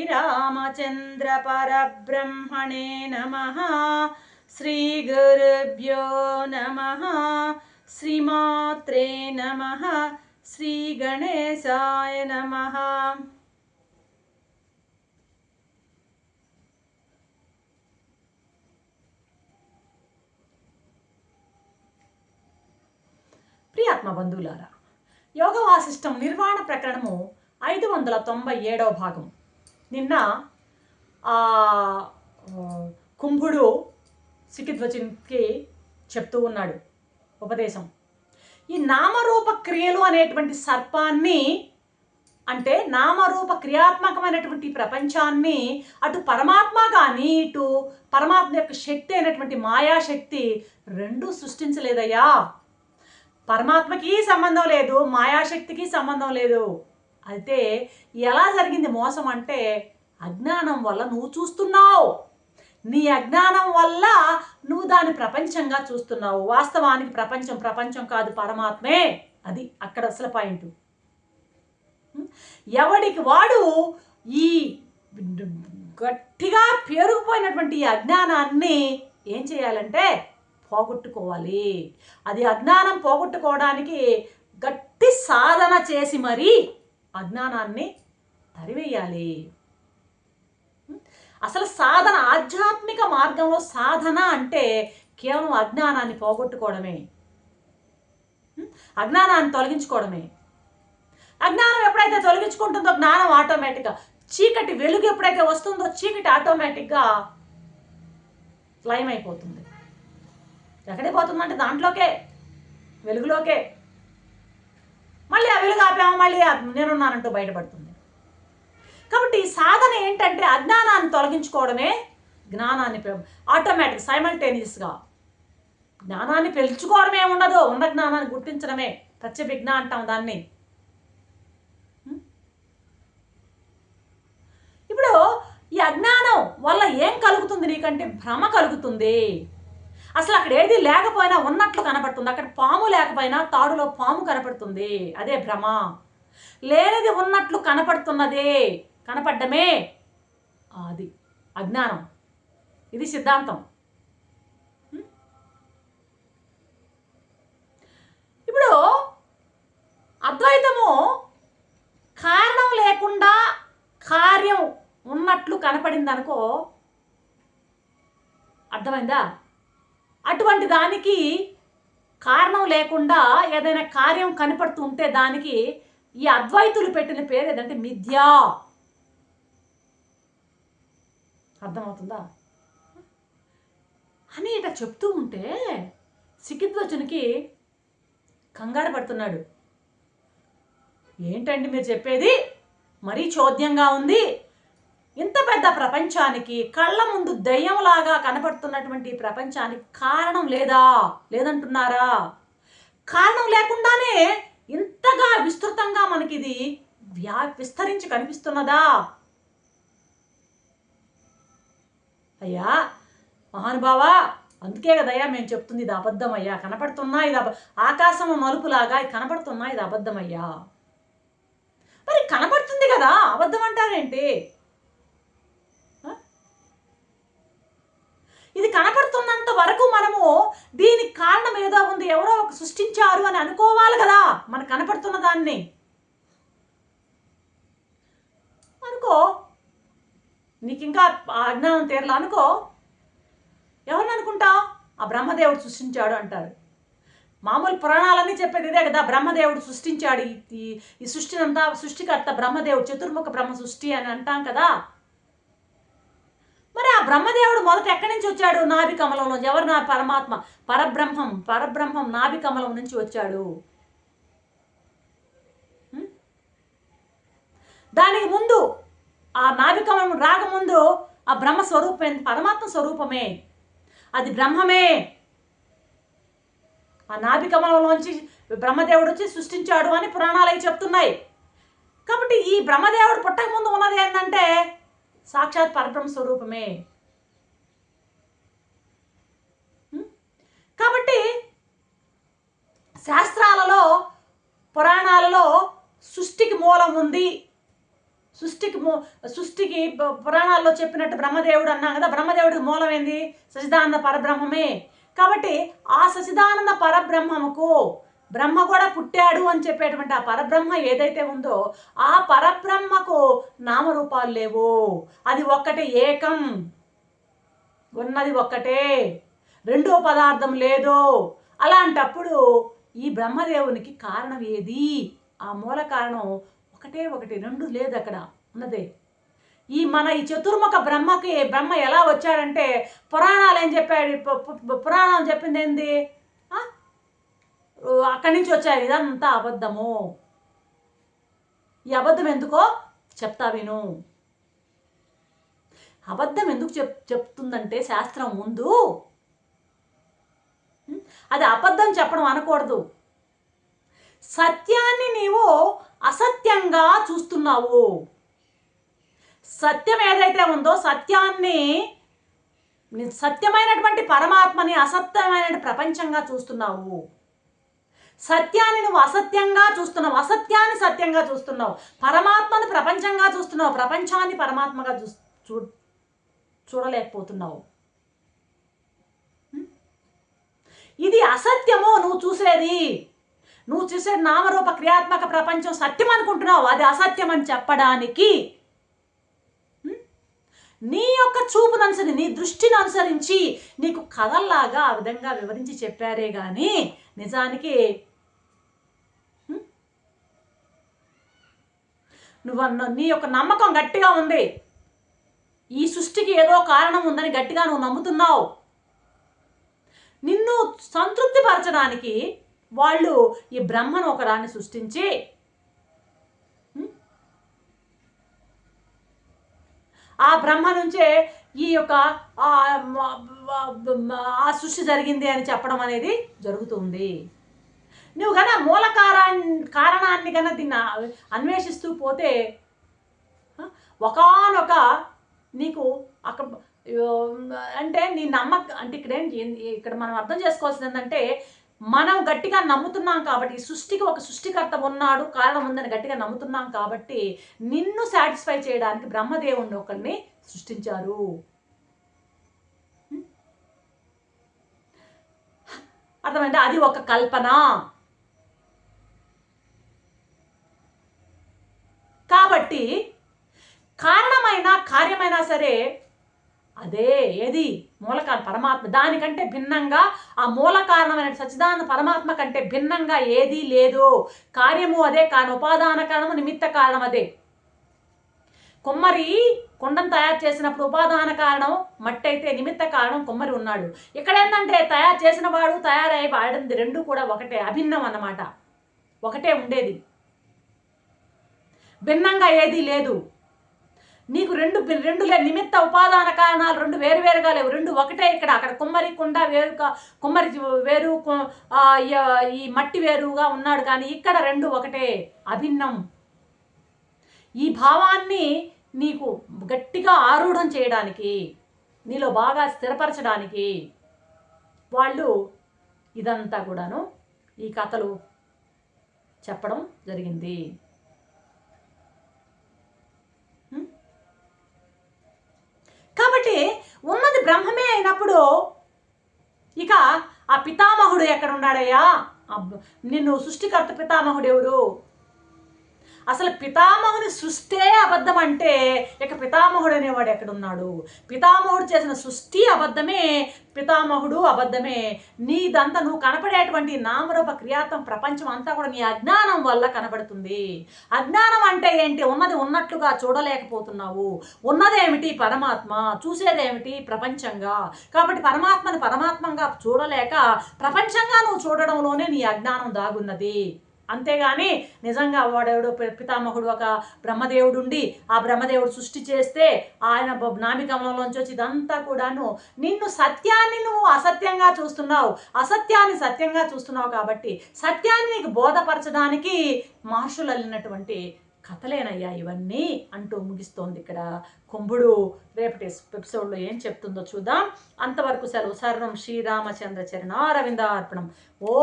శ్రీరామచంద్ర పరబ్రహ్మణే నమః. శ్రీ గురుభ్యో నమః. శ్రీమాత్రే నమః. శ్రీ గణేశాయ నమః. ప్రియాత్మ బంధువులారా, యోగ వాసిష్టం నిర్వాణ ప్రకరణము 597వ భాగం. నిన్న కుంభుడు సికిధ్వజునికి చెప్తూ ఉన్నాడు ఉపదేశం. ఈ నామరూప క్రియలు అనేటువంటి సర్పాన్ని, అంటే నామరూప క్రియాత్మకమైనటువంటి ప్రపంచాన్ని అటు పరమాత్మ కానీ ఇటు పరమాత్మ యొక్క శక్తి అయినటువంటి మాయాశక్తి రెండూ సృష్టించలేదయ్యా. పరమాత్మకి సంబంధం లేదు, మాయాశక్తికి సంబంధం లేదు. అయితే ఎలా జరిగింది మోసం అంటే, అజ్ఞానం వల్ల నువ్వు చూస్తున్నావు. నీ అజ్ఞానం వల్ల నువ్వు దాని ప్రపంచంగా చూస్తున్నావు. వాస్తవానికి ప్రపంచం ప్రపంచం కాదు, పరమాత్మే. అది అక్కడ అసలు పాయింట్. ఎవడికి వాడు ఈ గట్టిగా పేరుకుపోయినటువంటి ఈ అజ్ఞానాన్ని ఏం చేయాలంటే పోగొట్టుకోవాలి. అది అజ్ఞానం పోగొట్టుకోవడానికి గట్టి సాధన చేసి మరీ అజ్ఞానాన్ని తరివేయాలి. అసలు సాధన, ఆధ్యాత్మిక మార్గంలో సాధన అంటే కేవలం అజ్ఞానాన్ని పోగొట్టుకోవడమే, అజ్ఞానాన్ని తొలగించుకోవడమే. అజ్ఞానం ఎప్పుడైతే తొలగించుకుంటుందో జ్ఞానం ఆటోమేటిక్గా, చీకటి వెలుగు ఎప్పుడైతే వస్తుందో చీకటి ఆటోమేటిక్గా లయమైపోతుంది. ఎక్కడికి పోతుందంటే దాంట్లోకే, వెలుగులోకే. మళ్ళీ ఆ వెలుగు ఆపాము, మళ్ళీ నేనున్నానంటూ బయటపడుతుంది. కాబట్టి సాధన ఏంటంటే అజ్ఞానాన్ని తొలగించుకోవడమే, జ్ఞానాన్ని ఆటోమేటిక్ సైమల్టేనియస్గా జ్ఞానాన్ని పెంచుకోవడమే ఉండదు, ఉన్న జ్ఞానాన్ని గుర్తించడమే ప్రత్యభిజ్ఞ అంటాం దాన్ని. ఇప్పుడు ఈ అజ్ఞానం వల్ల ఏం కలుగుతుంది నీకంటే భ్రమ కలుగుతుంది. అసలు అక్కడ ఏది లేకపోయినా ఉన్నట్లు కనపడుతుంది. అక్కడ పాము లేకపోయినా తాడులో పాము కనపడుతుంది, అదే భ్రమ. లేనిది ఉన్నట్లు కనపడుతున్నదే, కనపడ్డమే అది అజ్ఞానం. ఇది సిద్ధాంతం. ఇప్పుడు అద్వైతము కారణం లేకుండా కార్యం ఉన్నట్లు కనపడింది అనుకో, అర్థమైందా? అటువంటి దానికి కారణం లేకుండా ఏదైనా కార్యం కనపడుతుంటే దానికి ఈ అద్వైతులు పెట్టిన పేరు ఏదంటే మిథ్యా. అర్థమవుతుందా అని ఇట చెప్తూ ఉంటే సికిధ్వజునికి కంగారు పడుతున్నాడు. ఏంటండి మీరు చెప్పేది, మరీ చోద్యంగా ఉంది. ఇంత పెద్ద ప్రపంచానికి, కళ్ళ ముందు దయ్యంలాగా కనపడుతున్నటువంటి ప్రపంచానికి కారణం లేదా, లేదంటున్నారా? కారణం లేకుండానే ఇంతగా విస్తృతంగా మనకి ఇది విస్తరించి కనిపిస్తున్నదా? అయ్యా మహానుభావా, అందుకే కదయ్యా మేము చెప్తుంది ఇది అబద్ధమయ్యా. కనపడుతున్నా ఇది ఆకాశం మలుపులాగా ఇది కనపడుతున్నా ఇది అబద్ధమయ్యా. మరి కనపడుతుంది కదా, అబద్ధం అంటారేంటి? ఇది కనపడుతున్నంత వరకు మనము దీనికి కారణం ఏదో ఉంది, ఎవరో ఒక సృష్టించారు అని అనుకోవాలి కదా. మనకు కనపడుతున్న దాన్ని అనుకో, నీకు ఇంకా అజ్ఞానం తీరలా అనుకో, ఎవరిని అనుకుంటావు? ఆ బ్రహ్మదేవుడు సృష్టించాడు అంటారు. మామూలు పురాణాలన్నీ చెప్పేది ఇదే కదా, బ్రహ్మదేవుడు సృష్టించాడు ఈ సృష్టినంతా, సృష్టికర్త బ్రహ్మదేవుడు, చతుర్ముఖ బ్రహ్మ సృష్టి అని అంటాం కదా. మరి ఆ బ్రహ్మదేవుడు మొదట ఎక్కడి నుంచి వచ్చాడు? నాభి కమలంలో. ఎవరు? నా పరమాత్మ, పరబ్రహ్మం నాభి కమలం నుంచి వచ్చాడు. దానికి ముందు ఆ నాభి కమలం రాకముందు ఆ బ్రహ్మ స్వరూపం, పరమాత్మ స్వరూపమే, అది బ్రహ్మమే. ఆ నాభి కమలంలోంచి బ్రహ్మదేవుడు వచ్చి సృష్టించాడు అని పురాణాలు అవి చెప్తున్నాయి. కాబట్టి ఈ బ్రహ్మదేవుడు పుట్టక ముందు ఉన్నది ఏంటంటే సాక్షాత్ పరబ్రహ్మ స్వరూపమే. కాబట్టి శాస్త్రాలలో, పురాణాలలో సృష్టికి మూలం ఉంది, సృష్టికి పురాణాల్లో చెప్పినట్టు బ్రహ్మదేవుడు అన్నాం కదా, బ్రహ్మదేవుడికి మూలం ఏంది? సచిదానంద పరబ్రహ్మమే. కాబట్టి ఆ సచిదానంద పరబ్రహ్మముకు బ్రహ్మ కూడా పుట్టాడు అని చెప్పేటువంటి ఆ పరబ్రహ్మ ఏదైతే ఉందో ఆ పరబ్రహ్మకు నామరూపాలు లేవు. అది ఒక్కటే, ఏకం, ఉన్నది ఒక్కటే, రెండో పదార్థం లేదు. అలాంటప్పుడు ఈ బ్రహ్మదేవునికి కారణం ఏది? ఆ మూల కారణం ఒకటే ఒకటి, రెండు లేదు అక్కడ ఉన్నదే. ఈ చతుర్ముఖ బ్రహ్మ ఎలా వచ్చాడంటే పురాణాలు ఏం చెప్పాడు? పురాణం చెప్పింది ఏంది? అక్కడి నుంచి వచ్చాయి. ఇదంతా అబద్ధము. ఈ అబద్ధం ఎందుకో చెప్తా విను. అబద్ధం ఎందుకు చెప్తుందంటే శాస్త్రం ముందు అది అబద్ధం చెప్పడం అనకూడదు. సత్యాన్ని నీవు అసత్యంగా చూస్తున్నావు. సత్యం ఏదైతే ఉందో సత్యాన్ని, సత్యమైనటువంటి పరమాత్మని అసత్యమైన ప్రపంచంగా చూస్తున్నావు. సత్యాన్ని నువ్వు అసత్యంగా చూస్తున్నావు, అసత్యాన్ని సత్యంగా చూస్తున్నావు, పరమాత్మను ప్రపంచంగా చూస్తున్నావు, ప్రపంచాన్ని పరమాత్మగా చూడలేకపోతున్నావు. ఇది అసత్యము. నువ్వు చూసేది నామరూప క్రియాత్మక ప్రపంచం సత్యం అనుకుంటున్నావు, అది అసత్యం అని చెప్పడానికి నీ యొక్క చూపును అనుసరించి, నీ దృష్టిని అనుసరించి నీకు కథల్లాగా ఆ విధంగా వివరించి చెప్పారే కానీ నిజానికి నీ యొక్క నమ్మకం గట్టిగా ఉంది. ఈ సృష్టికి ఏదో కారణం ఉందని గట్టిగా నువ్వు నమ్ముతున్నావు. నిన్ను సంతృప్తి పరచడానికి వాళ్ళు ఈ బ్రహ్మను ఒకదాన్ని సృష్టించి ఆ బ్రహ్మ నుంచే ఈ యొక్క ఆ సృష్టి జరిగింది అని చెప్పడం అనేది జరుగుతుంది. నువ్వు కన్నా మూల కారణాన్ని కన్నా దీన్ని అన్వేషిస్తూ పోతే ఒకానొక నీకు అక్కడ అంటే నీ అంటే ఇక్కడ మనం అర్థం చేసుకోవాల్సింది ఏంటంటే మనం గట్టిగా నమ్ముతున్నాం కాబట్టి సృష్టికి ఒక సృష్టికర్త ఉన్నాడు, కారణం ఉందని గట్టిగా నమ్ముతున్నాం కాబట్టి నిన్ను సాటిస్ఫై చేయడానికి బ్రహ్మదేవుడిని ఒకరిని సృష్టించారు. అర్థమైందా? అది ఒక కల్పన. కాబట్టి కారణమైన కార్యమైనా సరే అదే ఏది మూల పరమాత్మ. దానికంటే భిన్నంగా ఆ మూల కారణమైన సచ్చిదానంద పరమాత్మ కంటే భిన్నంగా ఏదీ లేదు. కార్యము అదే, కారణం ఉపాదాన కారణము, నిమిత్త కారణం అదే. కొమ్మరి కుండను తయారు చేసినప్పుడు ఉపాదాన కారణం మట్టి అయితే నిమిత్త కారణం కొమ్మరి ఉన్నాడు. ఇక్కడ ఏంటంటే తయారు చేసిన వాడు తయారై వాడింది రెండు కూడా ఒకటే, అభిన్నం అన్నమాట. ఒకటే ఉండేది, భిన్నంగా ఏదీ లేదు. నీకు రెండు నిమిత్త ఉపాదాన కారణాలు రెండు వేరువేరుగా లేవు, రెండు ఒకటే. ఇక్కడ అక్కడ కుమ్మరి కుండ వేరుగా, కుమ్మరి వేరు, ఈ మట్టి వేరుగా ఉన్నాడు, కానీ ఇక్కడ రెండు ఒకటే, అభిన్నం. ఈ భావాన్ని నీకు గట్టిగా ఆరూఢం చేయడానికి, నీలో బాగా స్థిరపరచడానికి వాళ్ళు ఇదంతా కూడాను ఈ కథలు చెప్పడం జరిగింది. కాబట్టి ఉన్నది బ్రహ్మమే అయినప్పుడు ఇక ఆ పితామహుడు ఎక్కడ ఉన్నాడయ్యా? నిన్ను సృష్టికర్త పితామహుడు ఎవరు? అసలు పితామహుని సృష్టే అబద్ధం అంటే ఇక పితామహుడు అనేవాడు ఎక్కడున్నాడు? పితామహుడు చేసిన సృష్టి అబద్ధమే, పితామహుడు అబద్ధమే. నీదంతా నువ్వు కనపడేటువంటి నామరూప క్రియాత్మక ప్రపంచం అంతా కూడా నీ అజ్ఞానం వల్ల కనబడుతుంది. అజ్ఞానం అంటే ఏంటి? ఉన్నది ఉన్నట్లుగా చూడలేకపోతున్నావు. ఉన్నదేమిటి? పరమాత్మ. చూసేదేమిటి? ప్రపంచంగా. కాబట్టి పరమాత్మని పరమాత్మంగా చూడలేక ప్రపంచంగా నువ్వు చూడడంలోనే నీ అజ్ఞానం దాగున్నది. అంతేగాని నిజంగా వాడెవడో పితామహుడు ఒక బ్రహ్మదేవుడు ఉండి ఆ బ్రహ్మదేవుడు సృష్టి చేస్తే ఆయన నాభికమలంలోంచి వచ్చి ఇదంతా కూడాను నిన్ను సత్యాన్ని నువ్వు అసత్యంగా చూస్తున్నావు, అసత్యాన్ని సత్యంగా చూస్తున్నావు. కాబట్టి సత్యాన్ని నీకు బోధపరచడానికి మహర్షులు అల్లినటువంటి కథలేనయ్యా ఇవన్నీ అంటూ ముగిస్తోంది ఇక్కడ కుంభుడు. రేపటి ఎపిసోడ్లో ఏం చెప్తుందో చూద్దాం. అంతవరకు సెలవు. సర్వం శ్రీరామచంద్ర చరణారవిందార్పణం. ఓ